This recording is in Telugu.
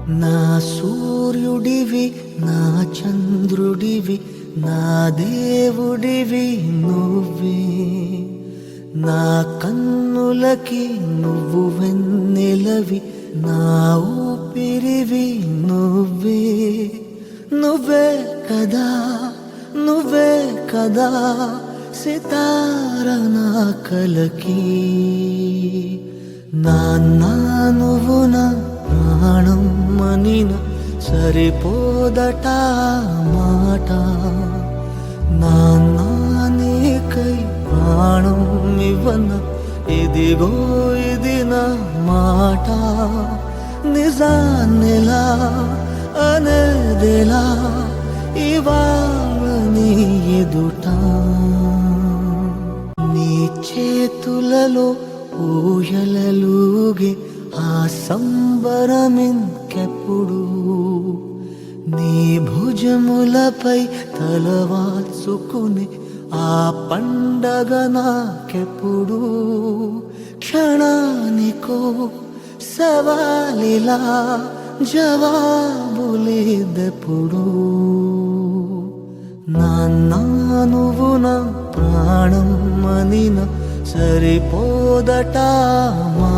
నా సూర్యుడివి, నా చంద్రుడివి, నా దేవుడివి నువ్వే. నా కన్నులకి నువ్వు వెన్నెలవి, నా ఊపిరివి నువ్వే. నువ్వే కదా, నువ్వే కదా సితార నా కలకి. నాన్నా నువ్వు నా ప్రాణం మనిన సరిపోదట మాట. నాన్నా నీకై ప్రాణం ఇవ్వన ఇదిగో ఇది నా మాట. నిజాన్నిలా అనేదిలా ఇవాళ నీ ఎదుట. నీ చేతులలో ఊయలలుగే ఆ సంబరమింకెప్పుడు. నీ భుజములపై తలవాల్చుకుని ఆ పండగ నాకెప్పుడు. క్షణానికో సవాలిలా జవాబులేదెప్పుడు. నాన్నా నువ్వు నా ప్రాణం మనిన సరిపోదట మా